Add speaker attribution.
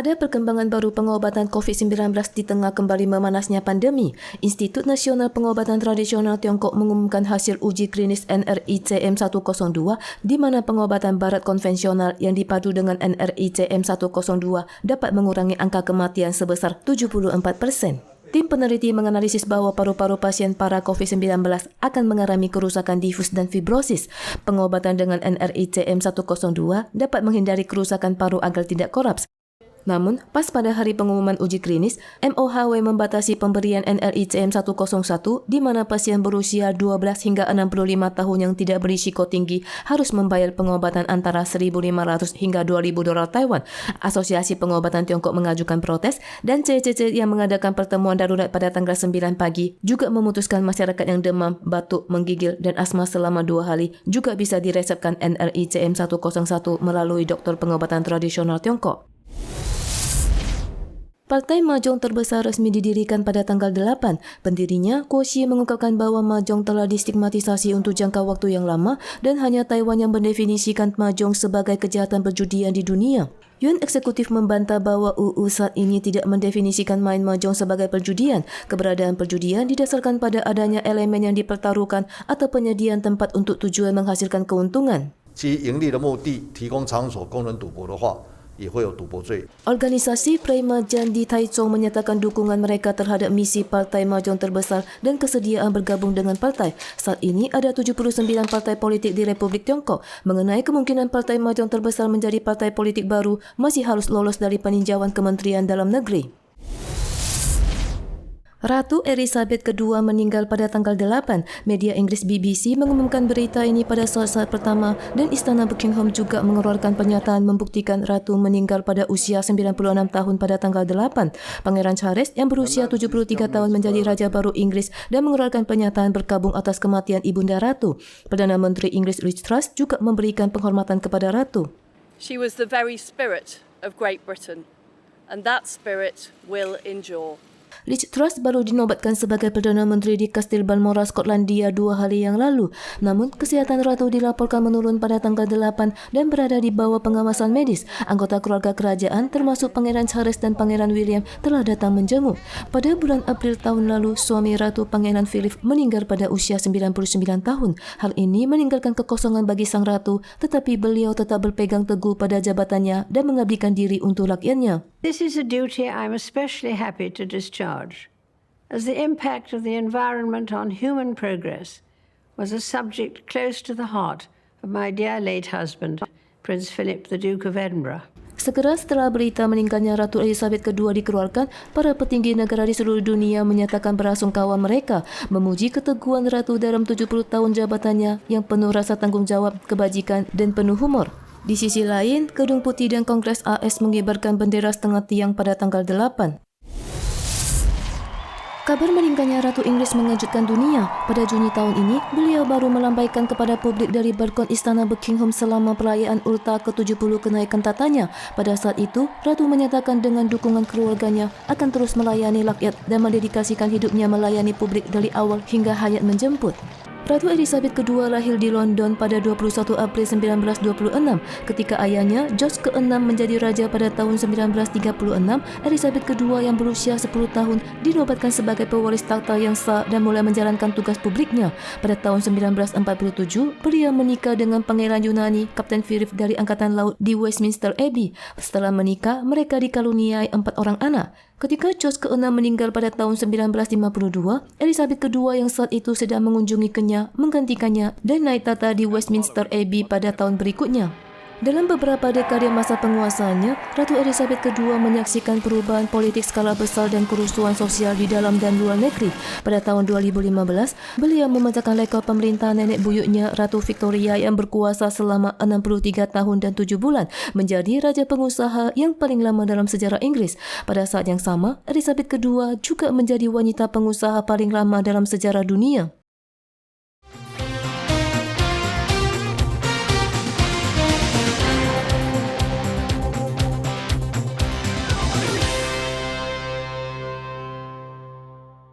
Speaker 1: Ada perkembangan baru pengobatan COVID-19 di tengah kembali memanasnya pandemi. Institut Nasional Pengobatan Tradisional Tiongkok mengumumkan hasil uji klinis NRICM-102 di mana pengobatan barat konvensional yang dipadu dengan NRICM-102 dapat mengurangi angka kematian sebesar 74%. Tim peneliti menganalisis bahwa paru-paru pasien para COVID-19 akan mengalami kerusakan difus dan fibrosis. Pengobatan dengan NRICM-102 dapat menghindari kerusakan paru agar tidak kolaps. Namun, pas pada hari pengumuman uji klinis, MOHW membatasi pemberian NRICM-101 di mana pasien berusia 12 hingga 65 tahun yang tidak berisiko tinggi harus membayar pengobatan antara 1.500 hingga 2.000 dolar Taiwan. Asosiasi Pengobatan Tiongkok mengajukan protes dan CCC yang mengadakan pertemuan darurat pada tanggal 9 pagi juga memutuskan masyarakat yang demam, batuk, menggigil dan asma selama 2 hari juga bisa diresepkan NRICM-101 melalui dokter pengobatan tradisional Tiongkok. Partai Mahjong terbesar resmi didirikan pada tanggal 8. Pendirinya, Kuo Xi mengungkapkan bahwa Mahjong telah distigmatisasi untuk jangka waktu yang lama dan hanya Taiwan yang mendefinisikan Mahjong sebagai kejahatan perjudian di dunia. Yuan Eksekutif membantah bahwa UU saat ini tidak mendefinisikan main Mahjong sebagai perjudian. Keberadaan perjudian didasarkan pada adanya elemen yang dipertaruhkan atau penyediaan tempat untuk tujuan menghasilkan keuntungan.
Speaker 2: 其盈利的目的提供场所供人赌博的话
Speaker 1: Organisasi Prima Jan di Taichung menyatakan dukungan mereka terhadap misi Partai Mahjong terbesar dan kesediaan bergabung dengan partai. Saat ini ada 79 partai politik di Republik Tiongkok. Mengenai kemungkinan Partai Mahjong terbesar menjadi partai politik baru, masih harus lolos dari peninjauan Kementerian Dalam Negeri. Ratu Elizabeth II meninggal pada tanggal 8. Media Inggris BBC mengumumkan berita ini pada saat-saat pertama dan Istana Buckingham juga mengeluarkan pernyataan membuktikan Ratu meninggal pada usia 96 tahun pada tanggal 8. Pangeran Charles yang berusia 73 tahun menjadi Raja baru Inggris dan mengeluarkan pernyataan berkabung atas kematian Ibunda Ratu. Perdana Menteri Inggris Liz Truss juga memberikan penghormatan kepada Ratu.
Speaker 3: She was the very spirit of Great Britain, and that spirit will endure.
Speaker 1: Liz Truss baru dinobatkan sebagai Perdana Menteri di Kastil Balmoral, Skotlandia 2 hari yang lalu. Namun, kesihatan Ratu dilaporkan menurun pada tanggal 8 dan berada di bawah pengawasan medis. Anggota keluarga kerajaan termasuk Pangeran Charles dan Pangeran William telah datang menjenguk. Pada bulan April tahun lalu, suami Ratu Pangeran Philip meninggal pada usia 99 tahun. Hal ini meninggalkan kekosongan bagi sang Ratu, tetapi beliau tetap berpegang teguh pada jabatannya dan mengabdikan diri untuk rakyatnya.
Speaker 4: This is a duty I'm especially happy to discharge, as the impact of the environment on human progress was a subject close to the heart of my dear late husband, Prince Philip, the Duke of Edinburgh.
Speaker 1: Segera setelah berita meninggalnya Ratu Elizabeth II dikeluarkan, para petinggi negara di seluruh dunia menyatakan berasungkawa mereka, memuji keteguhan Ratu dalam 70 tahun jabatannya yang penuh rasa tanggung jawab, kebajikan dan penuh humor. Di sisi lain, Gedung Putih dan Kongres AS mengibarkan bendera setengah tiang pada tanggal 8. Kabar meninggalnya Ratu Inggris mengejutkan dunia. Pada Juni tahun ini, beliau baru melambaikan kepada publik dari balkon Istana Buckingham selama perayaan Ulta ke-70 kenaikan tatanya. Pada saat itu, Ratu menyatakan dengan dukungan keluarganya akan terus melayani rakyat dan mendedikasikan hidupnya melayani publik dari awal hingga hayat menjemput. Ratu Elizabeth II lahir di London pada 21 April 1926. Ketika ayahnya, George ke-6 menjadi raja pada tahun 1936, Elizabeth II yang berusia 10 tahun dinobatkan sebagai pewaris takhta yang sah dan mulai menjalankan tugas publiknya. Pada tahun 1947, beliau menikah dengan Pangeran Yunani, Kapten Philip dari Angkatan Laut di Westminster Abbey. Setelah menikah, mereka dikaruniai 4 orang anak. Ketika George ke-6 meninggal pada tahun 1952, Elizabeth II yang saat itu sedang mengunjungi Kenya menggantikannya dan naik tahta di Westminster Abbey pada tahun berikutnya. Dalam beberapa dekade masa penguasaannya, Ratu Elizabeth II menyaksikan perubahan politik skala besar dan kerusuhan sosial di dalam dan luar negeri. Pada tahun 2015, beliau memecahkan rekor pemerintahan nenek buyutnya Ratu Victoria yang berkuasa selama 63 tahun dan 7 bulan, menjadi raja pengusaha yang paling lama dalam sejarah Inggris. Pada saat yang sama, Elizabeth II juga menjadi wanita pengusaha paling lama dalam sejarah dunia.